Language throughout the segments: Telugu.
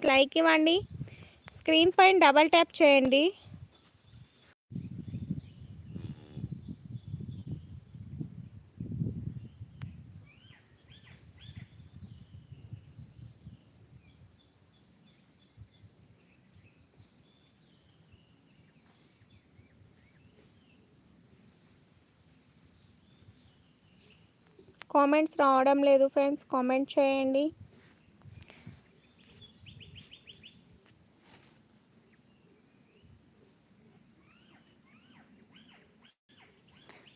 లైక్ ఇవ్వండి. స్క్రీన్ పైన డబల్ ట్యాప్ చేయండి. కామెంట్స్ రావడం లేదు ఫ్రెండ్స్, కామెంట్ చేయండి.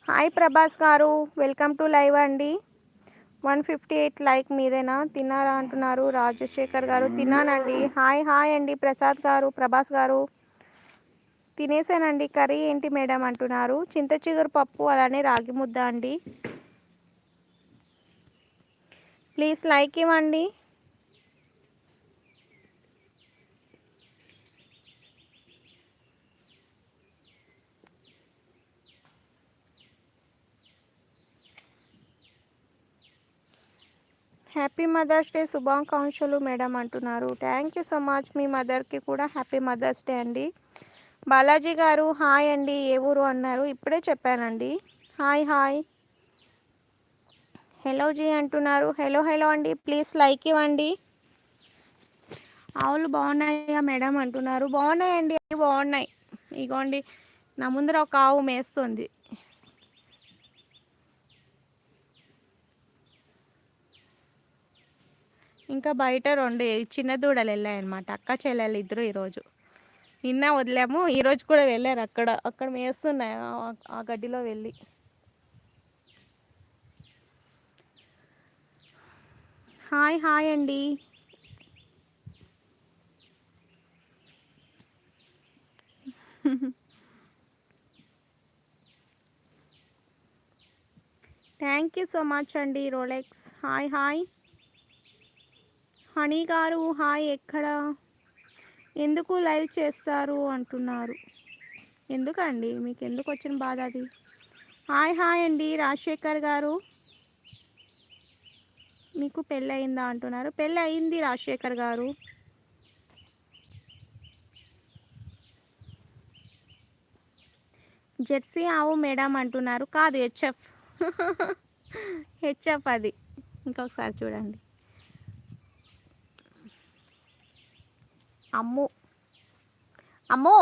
హాయ్ ప్రభాస్ గారు, వెల్కమ్ టు లైవ్ అండి. 158 లైక్ మీదేనా? తిన్నారా అంటున్నారు రాజశేఖర్ గారు. తిన్నానండి. హాయ్ అండి ప్రసాద్ గారు, ప్రభాస్ గారు. తినేసానండి. కర్రీ ఏంటి మేడం అంటున్నారు. చింత చిగురు పప్పు, అలానే రాగి ముద్ద అండి. ప్లీజ్ లైక్ ఇవ్వండి. హ్యాపీ మదర్స్ డే శుభాకాంక్షలు మేడం అంటున్నారు. Thank you so much. మీ మదర్కి కూడా హ్యాపీ మదర్స్ డే అండి. బాలాజీ గారు హాయ్ అండి. ఏ ఊరు అన్నారు? ఇప్పుడే చెప్పానండి. హాయ్. హలో జీ అంటున్నారు. హలో అండి. ప్లీజ్ లైక్ ఇవ్వండి. ఆవులు బాగున్నాయా మేడం అంటున్నారు. బాగున్నాయండి, బాగున్నాయి. ఇగోండి నా ముందర ఒక ఆవు మేస్తుంది. ఇంకా బయట 2 చిన్న దూడలు వెళ్ళాయన్నమాట. అక్క చెల్లెలు ఇద్దరు ఈరోజు. నిన్న వదిలాము, ఈరోజు కూడా వెళ్ళారు. అక్కడ మేస్తున్నాయి ఆ గడ్డిలో వెళ్ళి. హాయ్ అండి. థ్యాంక్ యూ సో మచ్ అండి రోలెక్స్. హాయ్. హనీ గారు హాయ్. ఎందుకు లైవ్ చేస్తారు అంటున్నారు. ఎందుకండి, మీకు ఎందుకు వచ్చిన బాధ అది? హాయ్ అండి రాజశేఖర్ గారు. మీకు పెళ్ళి అయిందా అంటున్నారు. పెళ్ళి అయింది రాజశేఖర్ గారు. జెర్సీ ఆవు మేడం అంటున్నారు. కాదు, హెచ్ఎఫ్ అది. ఇంకొకసారి చూడండి. అమ్మో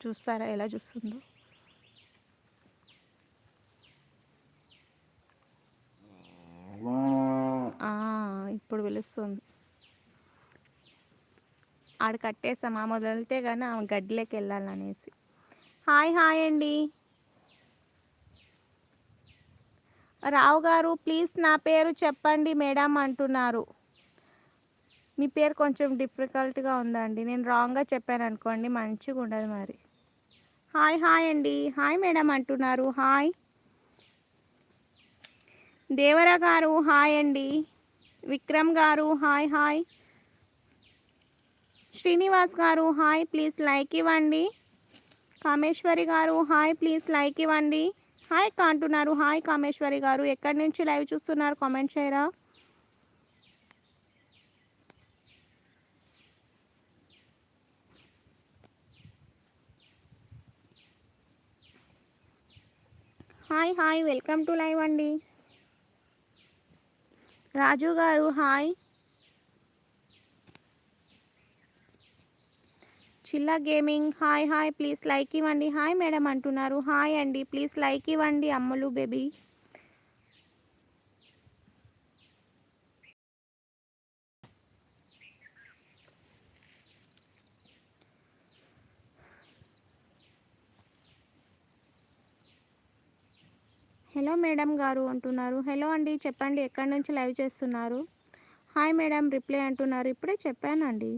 చూస్తారా ఎలా చూస్తుందో? ఇప్పుడు పిలుస్తుంది. ఆడ కట్టేసాం, ఆమె వదిలితే కానీ ఆమె గడ్డిలోకి వెళ్ళాలనేసి. హాయ్ అండి. రావు గారు ప్లీజ్ నా పేరు చెప్పండి మేడం అంటున్నారు. మీ పేరు కొంచెం డిఫికల్ట్గా ఉందండి. నేను రాంగ్గా చెప్పాను అనుకోండి, మంచిగా ఉండదు మరి. హాయ్ అండి. హాయ్ మేడం అంటున్నారు. హాయ్ దేవరా గారు. హాయ్ అండి. విక్రమ్ గారు హాయ్. శ్రీనివాస్ గారు హాయ్. ప్లీజ్ లైక్ ఇవ్వండి. కామేశ్వరి గారు హాయ్. ప్లీజ్ లైక్ ఇవ్వండి. హాయ్ అంటున్నారు. హాయ్ కామేశ్వరి గారు. ఎక్కడి నుంచి లైవ్ చూస్తున్నారు? కామెంట్ చేయరా? హాయ్ వెల్కమ్ టు లైవ్ అండి. Raju garu hi. Chilla gaming hi. Please like ఇవ్వండి. హాయ్ మేడం అంటున్నారు. హాయ్ అండి. ప్లీజ్ లైక్ ఇవ్వండి అమ్ములు బేబీ. హలో మేడం గారు అంటున్నారు. హలో అండి, చెప్పండి ఎక్కడి నుంచి లైవ్ చేస్తున్నారు? హాయ్ మేడం రిప్లై అంటున్నారు. ఇప్పుడే చెప్పానండి.